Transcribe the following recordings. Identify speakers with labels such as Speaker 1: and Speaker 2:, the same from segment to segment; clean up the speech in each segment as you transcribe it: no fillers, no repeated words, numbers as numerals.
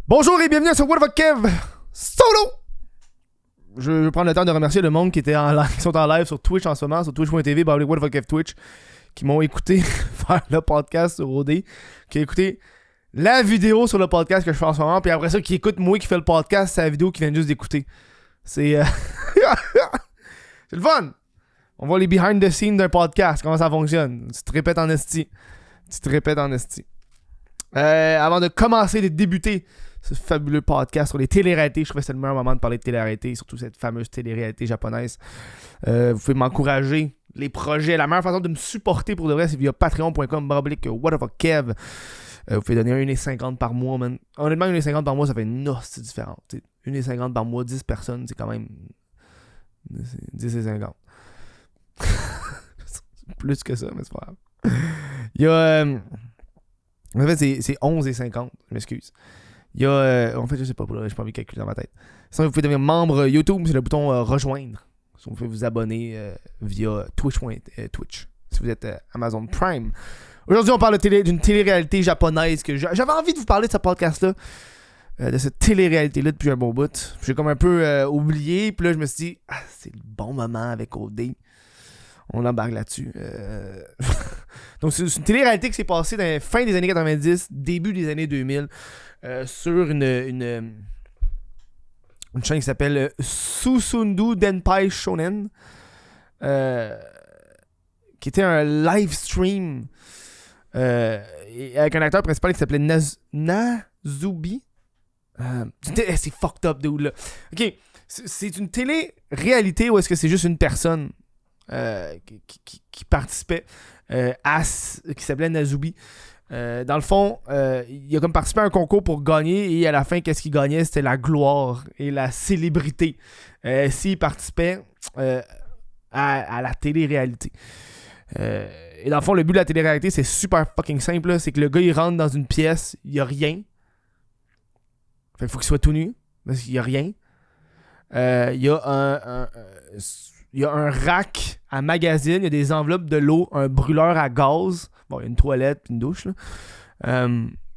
Speaker 1: Bonjour et bienvenue sur What the fuck Kev Solo! Je vais prendre le temps de remercier le monde qui sont en live sur Twitch en ce moment, sur twitch.tv, What the fuck Kev Twitch, qui m'ont écouté faire le podcast sur OD, qui a écouté la vidéo sur le podcast que je fais en ce moment, puis après ça, qui écoute moi qui fais le podcast, c'est la vidéo qu'ils viennent juste d'écouter. C'est c'est le fun! On voit les behind the scenes d'un podcast, comment ça fonctionne. Tu te répètes en esti. Avant de commencer, de débuter ce fabuleux podcast sur les téléréalités, je trouvais que c'était le meilleur moment de parler de téléréalité, surtout cette fameuse téléréalité japonaise. Vous pouvez m'encourager, les projets. La meilleure façon de me supporter pour de vrai, c'est via patreon.com/whatthefuckkev. Vous pouvez donner 1,50$ par mois, man. Honnêtement, 1,50$ par mois, ça fait une hostie différente. 1,50$ par mois, 10 personnes, c'est quand même 10,50$. Plus que ça, mais c'est pas grave. Il y a... en fait, c'est 11,50$, je m'excuse. Il y a... en fait, je sais pas, j'ai pas envie de calculer dans ma tête. Sinon, vous pouvez devenir membre YouTube, c'est le bouton rejoindre. Vous pouvez vous abonner via Twitch, si vous êtes Amazon Prime. Aujourd'hui, on parle d'une télé-réalité japonaise que j'avais envie de vous parler de ce podcast-là, de cette télé-réalité-là depuis un bon bout. J'ai comme un peu oublié, puis là, je me suis dit, c'est le bon moment avec OD. On embarque là-dessus. Donc, c'est une télé-réalité qui s'est passée dans la fin des années 90, début des années 2000, sur une chaîne qui s'appelle Susundu Denpai Shonen, qui était un live stream avec un acteur principal qui s'appelait Nazubi. C'est fucked up, dude, là. Ok, c'est une télé-réalité ou est-ce que c'est juste une personne qui participait qui s'appelait Nazubi. Dans le fond, il a comme participé à un concours pour gagner et à la fin, qu'est-ce qu'il gagnait? C'était la gloire et la célébrité s'il participait à la télé-réalité. Et dans le fond, le but de la télé-réalité, c'est super fucking simple, là. C'est que le gars, il rentre dans une pièce, il n'y a rien. Fait qu'il faut qu'il soit tout nu, parce qu'il n'y a rien. Il y a un rack à magazine, il y a des enveloppes de l'eau, un brûleur à gaz, bon, il y a une toilette puis une douche, là.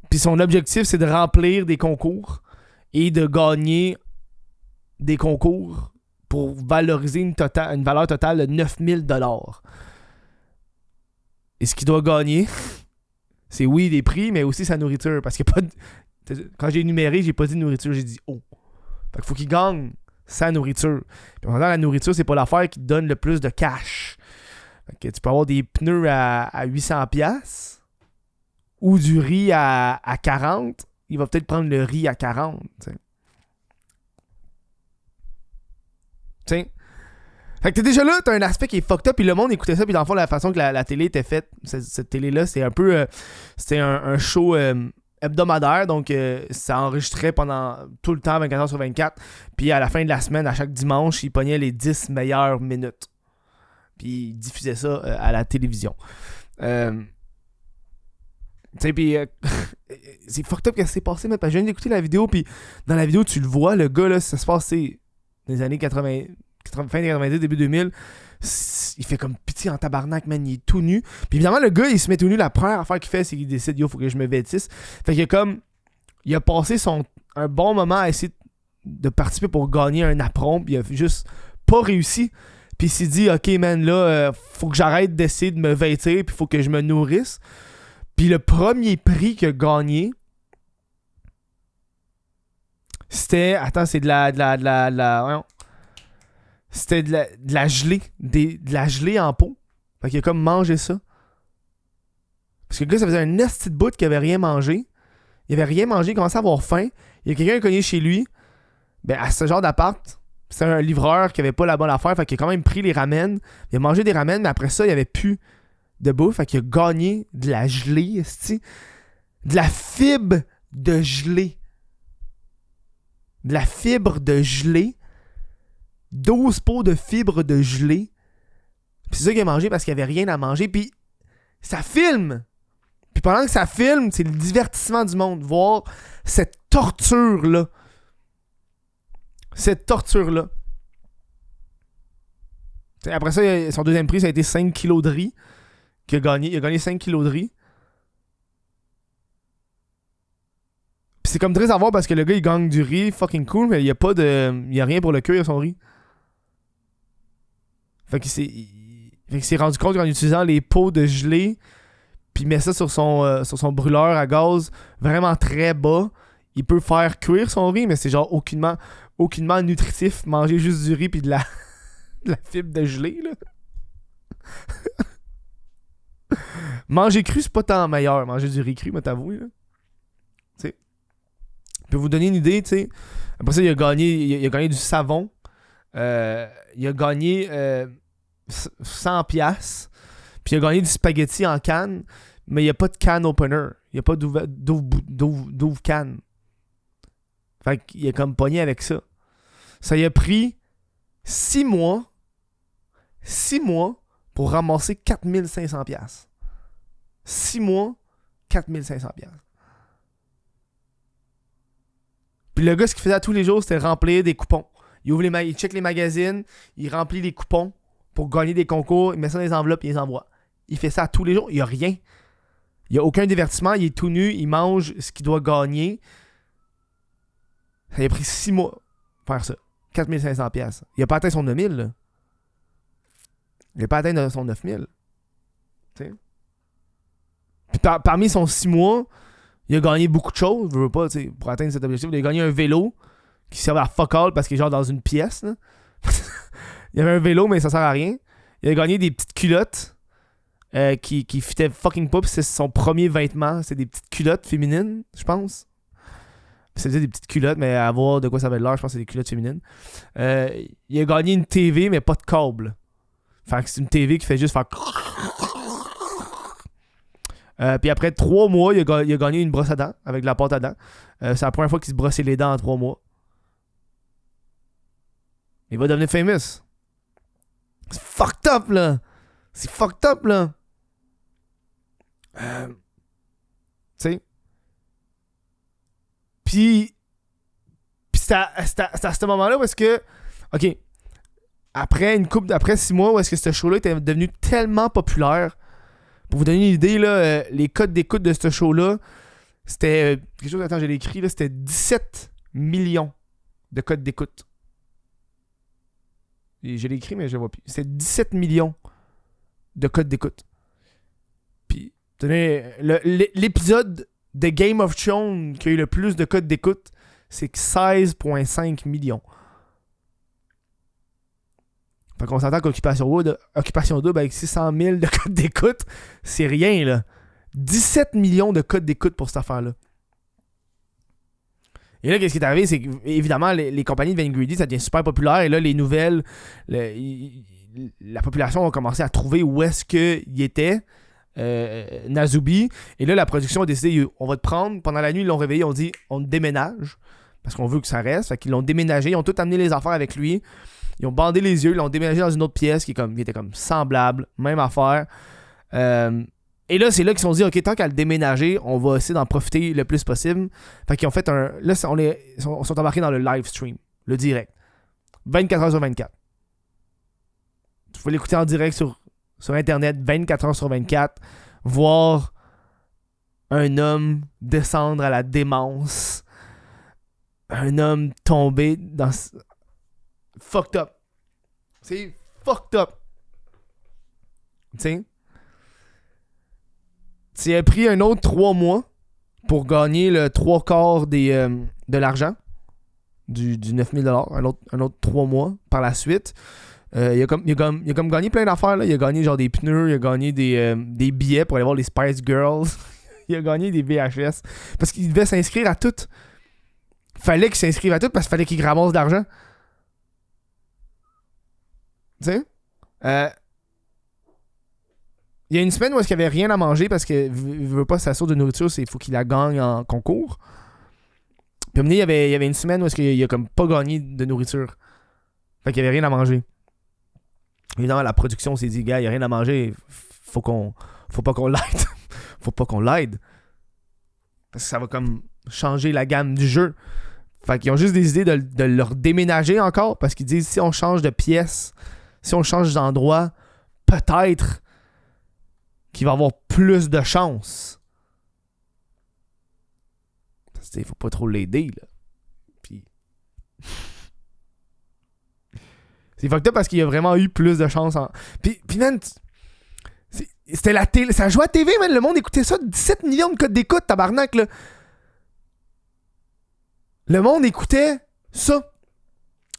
Speaker 1: Puis son objectif, c'est de remplir des concours et de gagner des concours pour valoriser une valeur totale de 9 000$. Et ce qu'il doit gagner, c'est oui des prix, mais aussi sa nourriture, parce qu'il n'y a pas de... Quand j'ai énuméré, j'ai pas dit nourriture, j'ai dit eau. Fait qu'il faut qu'il gagne sa nourriture. Puis en même temps, la nourriture, c'est pas l'affaire qui te donne le plus de cash. Fait que tu peux avoir des pneus à 800$ ou du riz à 40$. Il va peut-être prendre le riz à 40$. T'sais. Fait que t'es déjà là, t'as un aspect qui est fucked up, puis le monde écoutait ça, puis dans le fond, la façon que la télé était faite, cette télé-là, c'est un peu... c'était un show... hebdomadaire, donc ça enregistrait pendant tout le temps, 24h/24. Puis à la fin de la semaine, à chaque dimanche, il pognait les 10 meilleures minutes. Puis il diffusait ça à la télévision. Tu sais, puis c'est fucked up que ça s'est passé, mais parce que je viens d'écouter la vidéo, puis dans la vidéo, tu le vois, le gars, là, ça se passe, c'est dans les années 80, fin des 90, début 2000. Il fait comme pitié en tabarnak, man, il est tout nu. Puis évidemment, le gars, il se met tout nu. La première affaire qu'il fait, c'est qu'il décide, yo, faut que je me vêtisse. Fait qu'il a comme... Il a passé un bon moment à essayer de participer pour gagner un apron, puis il a juste pas réussi. Puis il s'est dit, ok, man, là, faut que j'arrête d'essayer de me vêtir, puis faut que je me nourrisse. Puis le premier prix qu'il a gagné, c'était... Attends, c'est de la c'était de la gelée. De la gelée en pot. Fait qu'il a comme mangé ça. Parce que le gars, ça faisait un esti de bout qu'il avait rien mangé. Il avait rien mangé, il commençait à avoir faim. Il y a quelqu'un qui a cogné chez lui. Ben, à ce genre d'appart, c'était un livreur qui avait pas la bonne affaire. Fait qu'il a quand même pris les ramen. Il a mangé des ramen, mais après ça, il n'y avait plus de bouffe. Fait qu'il a gagné de la gelée, esti. De la fibre de gelée. De la fibre de gelée. 12 pots de fibres de gelée. Puis c'est ça qu'il a mangé parce qu'il n'y avait rien à manger. Puis ça filme. Puis pendant que ça filme, c'est le divertissement du monde. Voir cette torture-là. Cette torture-là. T'sais, après ça, son deuxième prix, ça a été 5 kilos de riz. Il a gagné 5 kilos de riz. c'est comme très à voir parce que le gars il gagne du riz, fucking cool, mais il y a pas de. Il y a rien pour le cuire son riz. Fait qu'il s'est rendu compte qu'en utilisant les pots de gelée, puis il met ça sur son brûleur à gaz vraiment très bas, il peut faire cuire son riz, mais c'est genre aucunement nutritif, manger juste du riz puis de la fibre de gelée, là. Manger cru, c'est pas tant meilleur. Manger du riz cru, moi t'avouer, là. Tu sais. Je peux vous donner une idée, tu sais. Après ça, il a gagné du savon. Il a gagné 100$. Puis il a gagné du spaghetti en canne. Mais il n'y a pas de can opener. Il n'y a pas d'ouvre canne. Fait qu'il est comme pogné avec ça. Ça y a pris 6 mois. 6 mois pour ramasser 4500$. 6 mois, 4500$. Puis le gars, ce qu'il faisait à tous les jours, c'était remplir des coupons. Il check les magazines, il remplit les coupons pour gagner des concours, il met ça dans les enveloppes et il les envoie. Il fait ça à tous les jours, il n'y a rien. Il n'y a aucun divertissement, il est tout nu, il mange ce qu'il doit gagner. Ça a pris 6 mois pour faire ça. 4500$. Il n'a pas atteint son 9000, là. Il n'a pas atteint son 9000. Tu sais? Puis parmi son 6 mois, il a gagné beaucoup de choses. Je veux pas, tu sais, pour atteindre cet objectif. Il a gagné un vélo qui servait à fuck all parce qu'il est genre dans une pièce. Là. Il y avait un vélo, mais ça sert à rien. Il a gagné des petites culottes qui fitaient fucking pas. Puis c'est son premier vêtement. C'est des petites culottes féminines, je pense. C'était des petites culottes, mais à voir de quoi ça avait l'air, je pense que c'est des culottes féminines. Il a gagné une TV, mais pas de câble. Fait que c'est une TV qui fait juste faire. Puis après 3 mois, il a gagné une brosse à dents avec de la pâte à dents. C'est la première fois qu'il se brossait les dents en 3 mois. Il va devenir famous. C'est fucked up, là. C'est fucked up, là. Tu sais. Puis c'est à ce moment-là parce que, ok, après 6 mois où est-ce que ce show-là était devenu tellement populaire. Pour vous donner une idée, là, les codes d'écoute de ce show-là, c'était quelque chose, attends, je l'ai écrit, là, c'était 17 millions de codes d'écoute. Et je l'ai écrit, mais je le vois plus. C'était 17 millions de codes d'écoute. Puis, tenez, l'épisode de Game of Thrones qui a eu le plus de codes d'écoute, c'est 16,5 millions. Fait qu'on s'entend qu'Occupation Double avec 600 000 de codes d'écoute, c'est rien, là. 17 millions de codes d'écoute pour cette affaire-là. Et là, qu'est-ce qui est arrivé, c'est qu'évidemment, les compagnies de Vangreedy, ça devient super populaire. Et là, les nouvelles, la population a commencé à trouver où est-ce qu'il était, Nasubi. Et là, la production a décidé, on va te prendre. Pendant la nuit, ils l'ont réveillé, on dit, on te déménage. Parce qu'on veut que ça reste. Fait qu'ils l'ont déménagé, ils ont tout amené les affaires avec lui. Ils ont bandé les yeux, ils l'ont déménagé dans une autre pièce qui était comme semblable, même affaire. Et là, c'est là qu'ils se sont dit, ok, tant qu'à le déménager, on va essayer d'en profiter le plus possible. Fait qu'ils ont fait un. Là, ils sont embarqués dans le live stream, le direct. 24h sur 24. Tu peux l'écouter en direct sur Internet, 24h sur 24. Voir un homme descendre à la démence. Un homme tomber dans. Fucked up. C'est fucked up. Tu sais? Tu as pris un autre 3 mois pour gagner le 3/4 de l'argent du 9000$. Un autre 3 mois par la suite. Il a comme gagné plein d'affaires. Là. Il a gagné genre des pneus, il a gagné des billets pour aller voir les Spice Girls. Il a gagné des VHS. Parce qu'il devait s'inscrire à tout. Fallait qu'il s'inscrive à tout parce qu'il fallait qu'il ramasse de l'argent. Tu sais? Il y a une semaine où est-ce qu'il n'y avait rien à manger parce qu'il ne veut pas sa source de nourriture, il faut qu'il la gagne en concours. Puis il y avait une semaine où est-ce qu'il a comme pas gagné de nourriture. Fait qu'il n'y avait rien à manger. Évidemment, la production s'est dit, gars, il n'y a rien à manger, faut pas qu'on l'aide. Faut pas qu'on l'aide. Parce que ça va comme changer la gamme du jeu. Fait qu'ils ont juste décidé de leur déménager encore parce qu'ils disent, si on change de pièce, si on change d'endroit, peut-être qu'il va avoir plus de chance. Faut pas trop l'aider, là. Puis... c'est fucked up parce qu'il y a vraiment eu plus de chance en... Puis man, c'était la télé... Ça jouait à TV, man. Le monde écoutait ça. 17 millions de codes d'écoute, tabarnak, là. Le monde écoutait ça.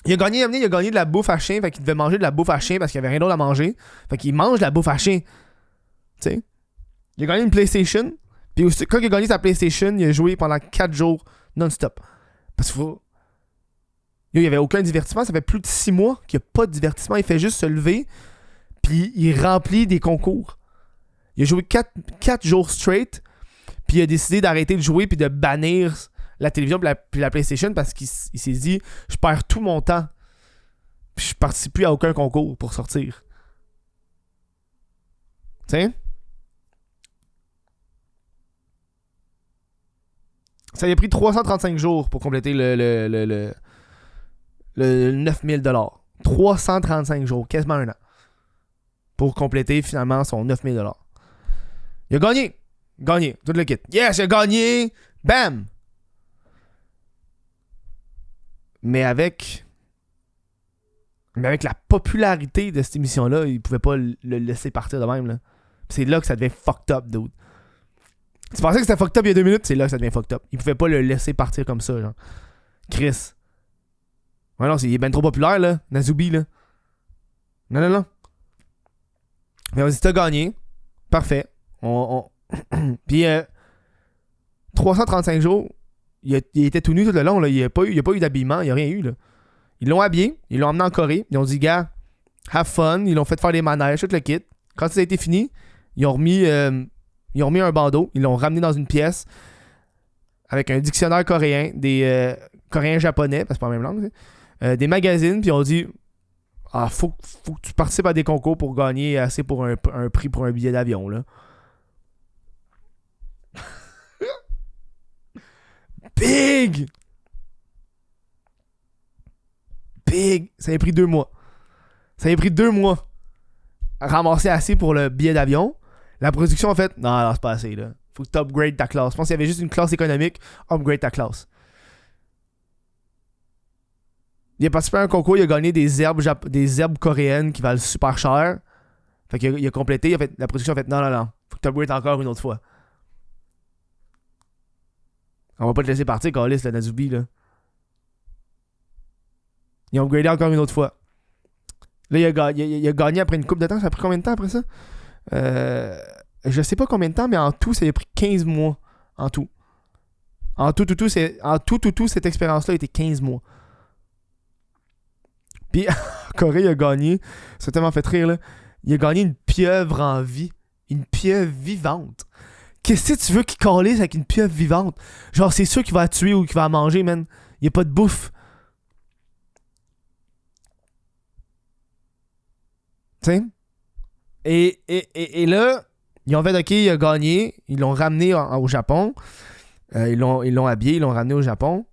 Speaker 1: Il a gagné de la bouffe à chien, fait qu'il devait manger de la bouffe à chien parce qu'il y avait rien d'autre à manger. Fait qu'il mange de la bouffe à chien. Tu sais. Il a gagné une PlayStation. Puis quand il a gagné sa PlayStation, il a joué pendant 4 jours non-stop. Parce qu'il faut... Il n'y avait aucun divertissement. Ça fait plus de 6 mois qu'il n'y a pas de divertissement. Il fait juste se lever. Puis il remplit des concours. Il a joué 4 jours straight. Puis il a décidé d'arrêter de jouer puis de bannir la télévision puis la PlayStation parce qu'il s'est dit je perds tout mon temps. Puis je participe plus à aucun concours pour sortir. Tu sais? Ça lui a pris 335 jours pour compléter le 9000 $. 335 jours, quasiment un an. Pour compléter finalement son 9000 $. Il a gagné. Gagné. Tout le kit. Yes, il a gagné. Bam! Mais avec la popularité de cette émission-là, il pouvait pas le laisser partir de même, là. Puis c'est là que ça devient fucked up, dude. Tu pensais que c'était fucked up il y a 2 minutes? C'est là que ça devient fucked up. Il pouvait pas le laisser partir comme ça, genre. Chris. Ouais, non, il est ben trop populaire, là. Nazubi, là. Non. Mais vas-y, t'as gagné. Parfait. Puis, 335 jours, il était tout nu tout le long, là. Il n'y a pas eu d'habillement, il n'y a rien eu, là. Ils l'ont habillé, ils l'ont emmené en Corée. Ils ont dit, gars, have fun. Ils l'ont fait faire des manèges, tout le kit. Quand ça a été fini, ils ont remis un bandeau. Ils l'ont ramené dans une pièce avec un dictionnaire coréen, des coréens-japonais, parce que c'est pas la même langue, des magazines, puis ils ont dit faut que tu participes à des concours pour gagner assez pour un prix pour un billet d'avion, là. Big! Ça a pris 2 mois. Ramasser assez pour le billet d'avion. La production a fait non, c'est pas assez, là. Faut que tu upgrades ta classe. Je pense qu'il y avait juste une classe économique. Upgrade ta classe. Il a participé à un concours, il a gagné des herbes coréennes qui valent super cher. Fait qu'il a complété, la production a fait non. Faut que tu upgrades encore une autre fois. On va pas te laisser partir, Calis, le Nazubi, là. Ils ont upgradé encore une autre fois. Là, il a gagné après une couple de temps. Ça a pris combien de temps après ça? Je sais pas combien de temps, mais en tout, ça a pris 15 mois. En tout, cette expérience-là a été 15 mois. Puis, Corée a gagné. Ça a tellement fait rire, là. Il a gagné une pieuvre en vie. Une pieuvre vivante. Qu'est-ce que tu veux qu'il calisse avec une pieuvre vivante? Genre, c'est sûr qu'il va la tuer ou qu'il va la manger, man. Il n'y a pas de bouffe. Tu sais? Et là, ils ont fait OK, il a gagné. Ils l'ont ramené au Japon. Ils l'ont habillé, ils l'ont ramené au Japon.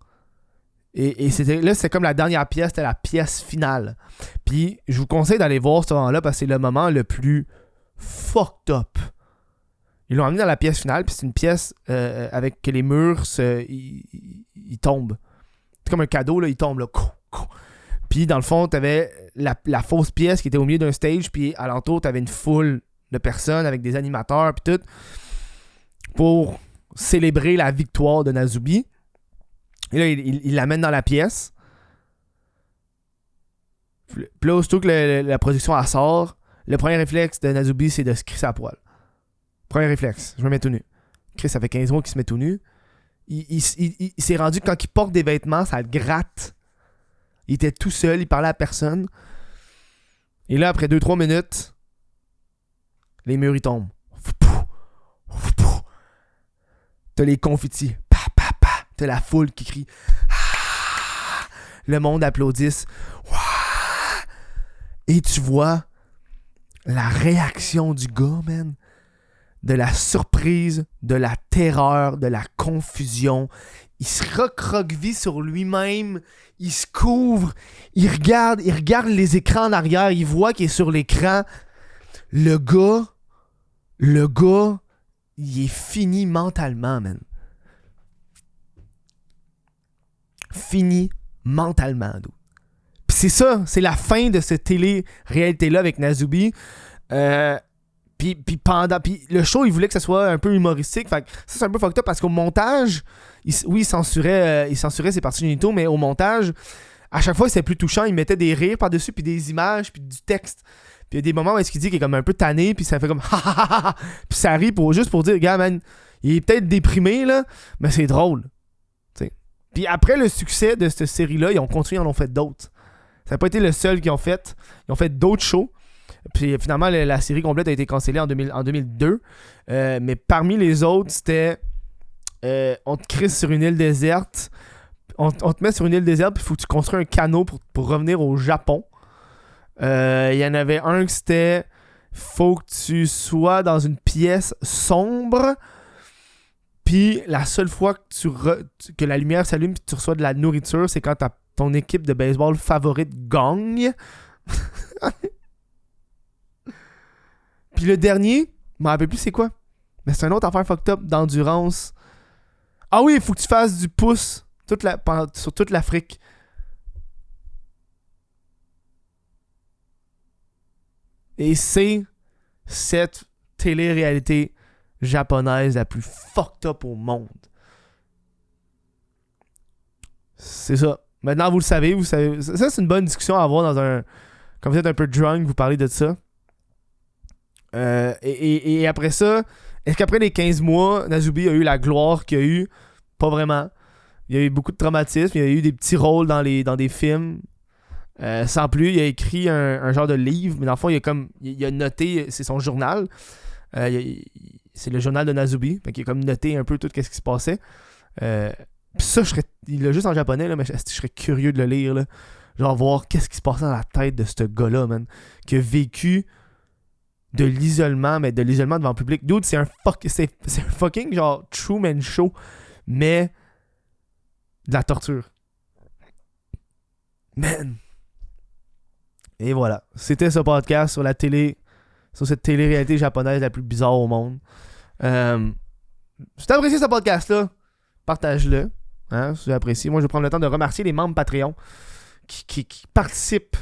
Speaker 1: Et c'était comme la dernière pièce, c'était la pièce finale. Puis, je vous conseille d'aller voir ce moment-là parce que c'est le moment le plus fucked up. Ils l'ont amené dans la pièce finale, puis c'est une pièce avec que les murs ils tombent. C'est comme un cadeau, là, ils tombent, là. Puis dans le fond, t'avais la fausse pièce qui était au milieu d'un stage, puis alentour, t'avais une foule de personnes avec des animateurs, puis tout, pour célébrer la victoire de Nazubi. Et là, il l'amène dans la pièce. Puis là, aussitôt que la production elle sort, le premier réflexe de Nazubi, c'est de se crisser à poil. Premier réflexe, je me mets tout nu. Chris, ça fait 15 mois qu'il se met tout nu. Il s'est rendu que quand il porte des vêtements, ça le gratte. Il était tout seul, il parlait à personne. Et là, après 2-3 minutes, les murs, ils tombent. T'as les confettis. T'as la foule qui crie. Le monde applaudisse. Et tu vois la réaction du gars, man. De la surprise, de la terreur, de la confusion. Il se recroqueville sur lui-même. Il se couvre. Il regarde les écrans en arrière. Il voit qu'il est sur l'écran. Le gars, il est fini mentalement, man. fini mentalement, dude. Puis c'est ça, c'est la fin de cette télé-réalité-là avec Nazubi. Puis le show, il voulait que ça soit un peu humoristique. Fait que ça, c'est un peu fucked up parce qu'au montage, il censurait ses parties génitaux, mais au montage, à chaque fois, c'était plus touchant. Il mettait des rires par-dessus, puis des images, puis du texte. Puis il y a des moments où est-ce qu'il dit qu'il est comme un peu tanné, puis ça fait comme ha ha ha ha. Puis ça rit juste pour dire, gars, man, il est peut-être déprimé, là, mais c'est drôle. T'sais. Puis après le succès de cette série-là, ils ont continué, ils en ont fait d'autres. Ça n'a pas été le seul qu'ils ont fait. Ils ont fait d'autres shows. Puis finalement, la série complète a été cancellée en 2002. Mais parmi les autres, c'était on te crisse sur une île déserte. On te met sur une île déserte, puis il faut que tu construis un canot pour revenir au Japon. Il y en avait un qui c'était faut que tu sois dans une pièce sombre. Puis la seule fois que la lumière s'allume et que tu reçois de la nourriture, c'est quand ton équipe de baseball favorite gagne. Puis le dernier, je m'en rappelle plus c'est quoi. Mais c'est une autre affaire fucked up d'endurance. Ah oui, il faut que tu fasses du pouce sur toute l'Afrique. Et c'est cette télé-réalité japonaise la plus fucked up au monde. C'est ça. Maintenant, vous le savez. Ça, c'est une bonne discussion à avoir dans un... Quand vous êtes un peu drunk, vous parlez de ça. Et après ça, est-ce qu'après les 15 mois, Nazubi a eu la gloire qu'il a eu? Pas vraiment. Il y a eu beaucoup de traumatisme. Il y a eu des petits rôles dans des films. Sans plus, il a écrit un genre de livre, mais dans le fond, il a noté, c'est son journal. C'est le journal de Nazubi. Fait qu'il a comme noté un peu tout ce qui se passait. Pis ça, il l'a juste en japonais, là, mais je serais curieux de le lire. Là. Genre voir qu'est-ce qui se passait dans la tête de ce gars-là, man. Qui a vécu de l'isolement, mais de l'isolement devant le public. Dude, c'est un fucking genre Truman Show, mais de la torture. Man. Et voilà. C'était ce podcast sur cette télé-réalité japonaise la plus bizarre au monde. Si t'as apprécié ce podcast-là, partage-le. Hein, si tu apprécies. Moi, je vais prendre le temps de remercier les membres Patreon qui participent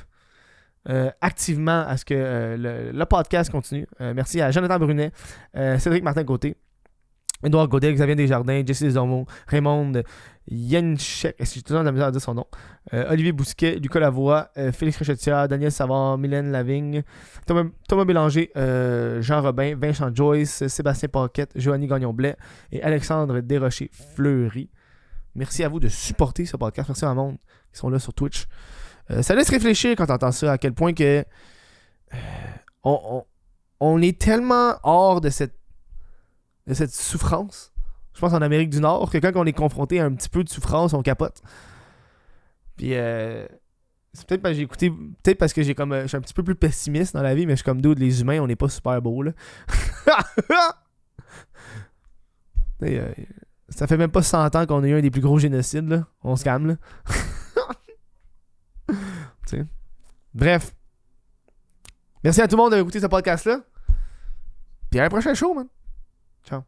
Speaker 1: activement à ce que le podcast continue. Merci à Jonathan Brunet, Cédric Martin-Côté, Édouard Godet, Xavier Desjardins, Jesse Desormeaux, Raymond Yenchek, est-ce que j'ai toujours de la misère à dire son nom, Olivier Bousquet, Lucas Lavoie, Félix Richetière, Daniel Savard, Mylène Lavigne, Thomas Bélanger, Jean Robin, Vincent Joyce, Sébastien Paquette, Joanny Gagnon-Blais et Alexandre Desrochers-Fleury. Merci à vous de supporter ce podcast. Merci à tout le monde qui sont là sur Twitch. Ça laisse réfléchir quand t'entends ça, à quel point que on est tellement hors de cette souffrance. Je pense en Amérique du Nord que quand on est confronté à un petit peu de souffrance, on capote. Puis c'est peut-être parce que j'ai écouté, peut-être parce que je suis un petit peu plus pessimiste dans la vie, mais je suis comme dude, les humains, on n'est pas super beaux là. Ça fait même pas 100 ans qu'on a eu un des plus gros génocides là. On se calme là. T'sais. Bref. Merci à tout le monde d'avoir écouté ce podcast-là. Puis à un prochain show, man. Ciao.